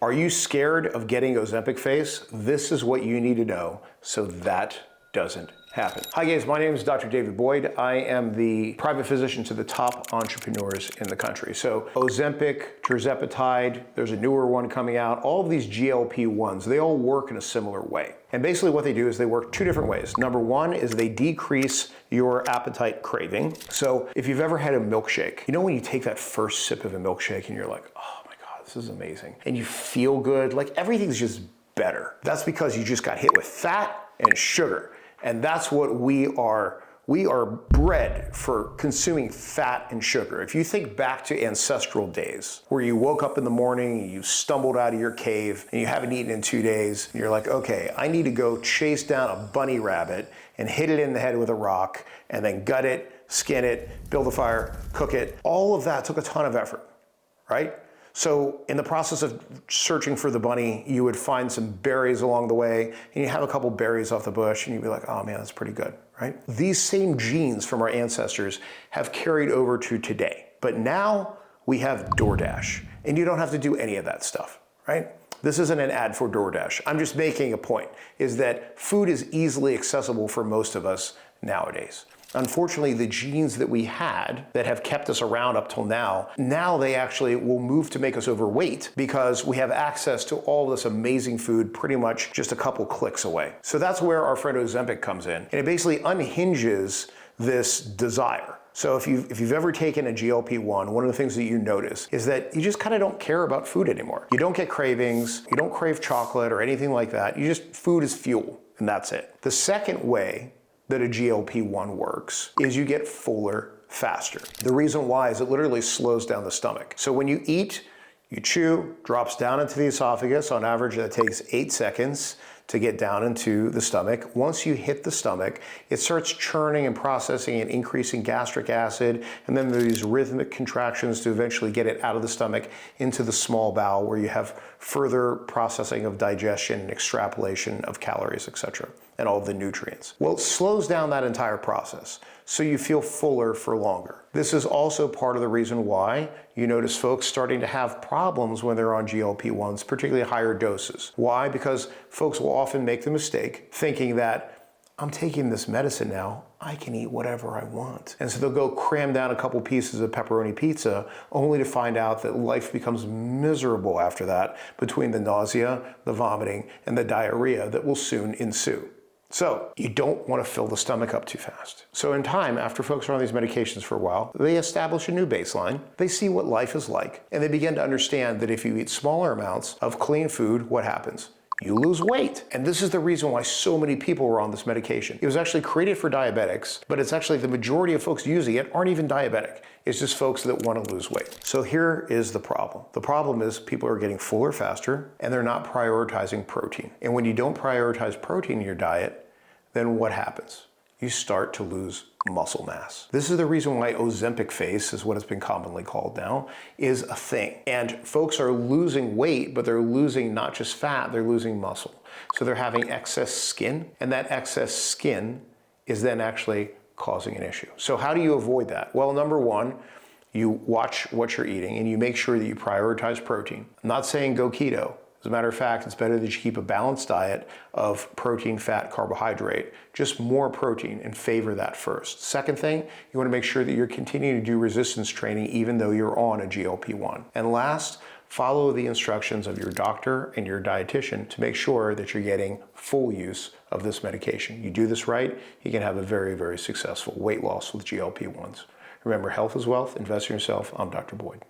Are you scared of getting Ozempic Face? This is what you need to know so that doesn't happen. Hi guys, my name is Dr. David Boyd. I am the private physician to the top entrepreneurs in the country. So Ozempic, tirzepatide, there's a newer one coming out. All of these GLP-1s, they all work in a similar way. And basically what they do is they work two different ways. Number one is they decrease your appetite craving. So if you've ever had a milkshake, you know when you take that first sip of a milkshake and you're like, oh my God, this is amazing. And you feel good, like everything's just better. That's because you just got hit with fat and sugar. And that's what we are. We are bred for consuming fat and sugar. If you think back to ancestral days where you woke up in the morning, you stumbled out of your cave and you haven't eaten in 2 days, and you're like, okay, I need to go chase down a bunny rabbit and hit it in the head with a rock and then gut it, skin it, build a fire, cook it. All of that took a ton of effort, right? So in the process of searching for the bunny, you would find some berries along the way and you have a couple berries off the bush and you'd be like, oh man, that's pretty good, right? These same genes from our ancestors have carried over to today. But now we have DoorDash and you don't have to do any of that stuff, right? This isn't an ad for DoorDash. I'm just making a point, is that food is easily accessible for most of us nowadays. Unfortunately, the genes that we had that have kept us around up till now they actually will move to make us overweight because we have access to all this amazing food pretty much just a couple clicks away. So that's where our friend Ozempic comes in. And it basically unhinges this desire. So if you've ever taken a GLP-1, one of the things that you notice is that you just kind of don't care about food anymore. You don't get cravings, you don't crave chocolate or anything like that. Food is fuel, and that's it. The second way that a GLP-1 works is you get fuller faster. The reason why is it literally slows down the stomach. So when you eat, you chew, drops down into the esophagus. On average, that takes 8 seconds to get down into the stomach. Once you hit the stomach, it starts churning and processing and increasing gastric acid, and then there are these rhythmic contractions to eventually get it out of the stomach into the small bowel where you have further processing of digestion and extrapolation of calories, etc., and all of the nutrients. Well, it slows down that entire process, so you feel fuller for longer. This is also part of the reason why you notice folks starting to have problems when they're on GLP-1s, particularly higher doses. Why? Because folks will often make the mistake thinking that I'm taking this medicine now, I can eat whatever I want. And so they'll go cram down a couple pieces of pepperoni pizza only to find out that life becomes miserable after that between the nausea, the vomiting, and the diarrhea that will soon ensue. So you don't want to fill the stomach up too fast. So in time, after folks are on these medications for a while, they establish a new baseline. They see what life is like, and they begin to understand that if you eat smaller amounts of clean food, what happens? You lose weight. And this is the reason why so many people were on this medication. It was actually created for diabetics, but it's actually the majority of folks using it aren't even diabetic. It's just folks that want to lose weight. So here is the problem. The problem is people are getting fuller faster and they're not prioritizing protein. And when you don't prioritize protein in your diet, then what happens? You start to lose muscle mass. This is the reason why Ozempic Face, is what it's been commonly called now, is a thing. And folks are losing weight, but they're losing not just fat, they're losing muscle. So they're having excess skin, and that excess skin is then actually causing an issue. So how do you avoid that? Well, number one, you watch what you're eating and you make sure that you prioritize protein. I'm not saying go keto. As a matter of fact, it's better that you keep a balanced diet of protein, fat, carbohydrate, just more protein, and favor that first. Second thing, you want to make sure that you're continuing to do resistance training even though you're on a GLP-1. And last, follow the instructions of your doctor and your dietitian to make sure that you're getting full use of this medication. You do this right, you can have a very, very successful weight loss with GLP-1s. Remember, health is wealth. Invest in yourself. I'm Dr. Boyd.